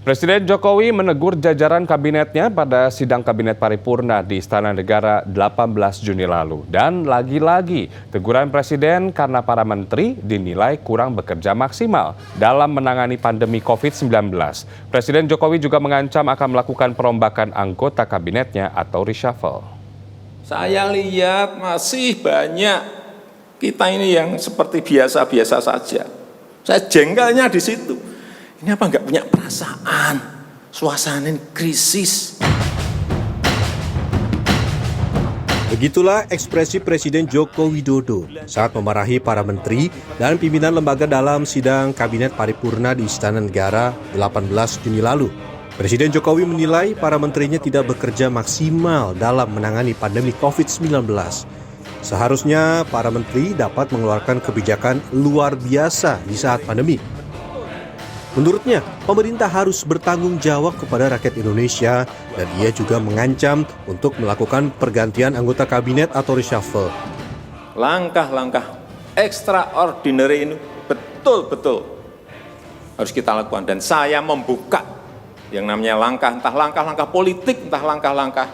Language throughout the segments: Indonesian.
Presiden Jokowi menegur jajaran kabinetnya pada sidang kabinet paripurna di Istana Negara 18 Juni lalu. Dan lagi-lagi, teguran Presiden karena para menteri dinilai kurang bekerja maksimal dalam menangani pandemi COVID-19. Presiden Jokowi juga mengancam akan melakukan perombakan anggota kabinetnya atau reshuffle. Saya lihat masih banyak kita ini yang seperti biasa-biasa saja. Saya jengkelnya di situ. Ini apa nggak punya perasaan, suasana krisis. Begitulah ekspresi Presiden Joko Widodo saat memarahi para menteri dan pimpinan lembaga dalam sidang Kabinet Paripurna di Istana Negara 18 Juni lalu. Presiden Jokowi menilai para menterinya tidak bekerja maksimal dalam menangani pandemi COVID-19. Seharusnya para menteri dapat mengeluarkan kebijakan luar biasa di saat pandemi. Menurutnya, pemerintah harus bertanggung jawab kepada rakyat Indonesia dan ia juga mengancam untuk melakukan pergantian anggota kabinet atau reshuffle. Langkah-langkah extraordinary ini betul-betul harus kita lakukan. Dan saya membuka yang namanya langkah, entah langkah-langkah politik, entah langkah-langkah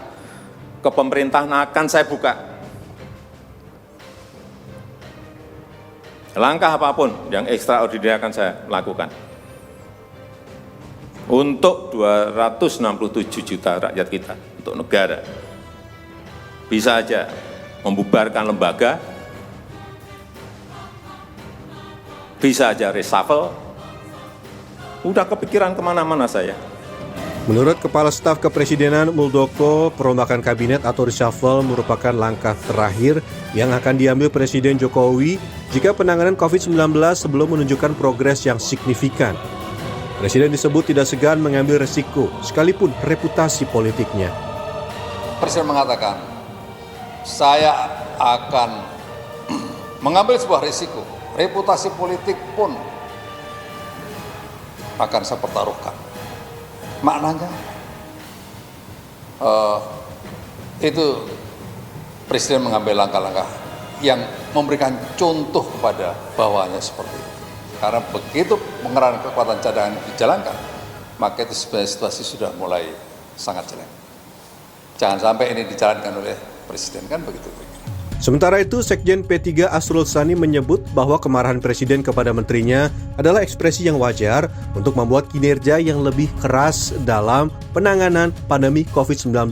kepemerintahan akan saya buka. Langkah apapun yang extraordinary akan saya lakukan. Untuk 267 juta rakyat kita, untuk negara. Bisa aja membubarkan lembaga, bisa aja reshuffle, udah kepikiran kemana-mana saya. Menurut Kepala Staf Kepresidenan Muldoko, perombakan kabinet atau reshuffle merupakan langkah terakhir yang akan diambil Presiden Jokowi jika penanganan COVID-19 sebelum menunjukkan progres yang signifikan. Presiden disebut tidak segan mengambil resiko, sekalipun reputasi politiknya. Presiden mengatakan, saya akan mengambil sebuah risiko, reputasi politik pun akan saya pertaruhkan. Maknanya, itu Presiden mengambil langkah-langkah yang memberikan contoh kepada bawahannya seperti itu. Karena begitu pengerahan kekuatan cadangan dijalankan, maka itu sebenarnya situasi sudah mulai sangat jelek. Jangan sampai ini dijalankan oleh Presiden, kan begitu. Sementara itu, Sekjen P3 Asrul Sani menyebut bahwa kemarahan Presiden kepada menterinya adalah ekspresi yang wajar untuk membuat kinerja yang lebih keras dalam penanganan pandemi COVID-19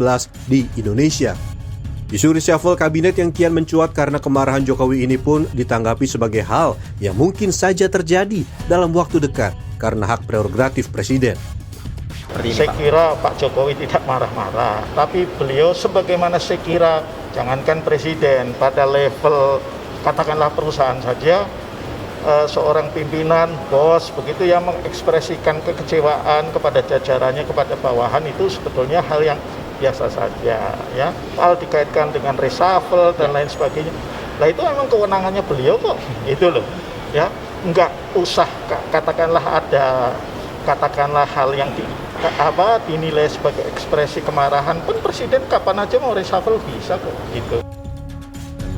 di Indonesia. Isu reshuffle kabinet yang kian mencuat karena kemarahan Jokowi ini pun ditanggapi sebagai hal yang mungkin saja terjadi dalam waktu dekat karena hak prerogatif Presiden. Saya kira Pak Jokowi tidak marah-marah, tapi beliau sebagaimana saya kira, jangankan Presiden, pada level katakanlah perusahaan saja, seorang pimpinan, bos, begitu yang mengekspresikan kekecewaan kepada jajarannya, kepada bawahan, itu sebetulnya hal yang biasa saja, ya. Hal dikaitkan dengan reshuffle dan lain sebagainya. Nah itu memang kewenangannya beliau kok, itu loh, ya. Enggak usah katakanlah ada hal yang dinilai sebagai ekspresi kemarahan, pun Presiden kapan aja mau reshuffle bisa kok, gitu.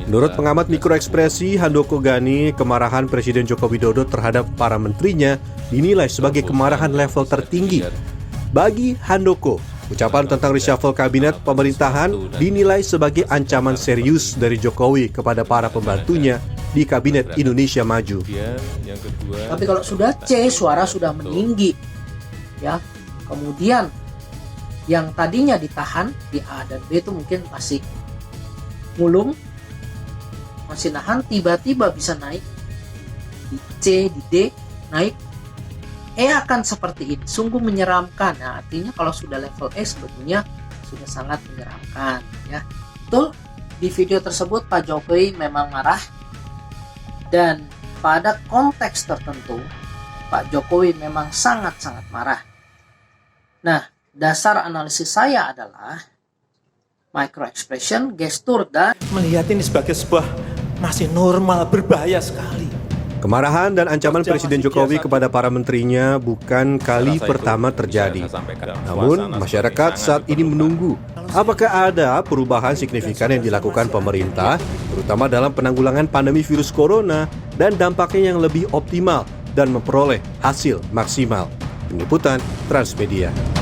Menurut pengamat mikroekspresi Handoko Gani, kemarahan Presiden Joko Widodo terhadap para menterinya dinilai sebagai kemarahan level tertinggi. Bagi Handoko, ucapan tentang reshuffle kabinet pemerintahan dinilai sebagai ancaman serius dari Jokowi kepada para pembantunya di Kabinet Indonesia Maju. Tapi kalau sudah C, suara sudah meninggi, ya. Kemudian yang tadinya ditahan di A dan B itu mungkin masih mulung, masih nahan, tiba-tiba bisa naik di C, di D, naik. E akan seperti ini, sungguh menyeramkan. Nah, artinya kalau sudah level E sebetulnya sudah sangat menyeramkan, ya. Betul, di video tersebut Pak Jokowi memang marah, dan pada konteks tertentu Pak Jokowi memang sangat-sangat marah. Nah, dasar analisis saya adalah micro expression, gestur, dan Melihat ini sebagai sebuah masih normal, berbahaya sekali. Kemarahan dan ancaman Presiden Jokowi kepada para menterinya bukan kali pertama terjadi. Namun, masyarakat saat ini menunggu apakah ada perubahan signifikan yang dilakukan pemerintah, terutama dalam penanggulangan pandemi virus corona dan dampaknya yang lebih optimal dan memperoleh hasil maksimal. Tim Liputan Transmedia.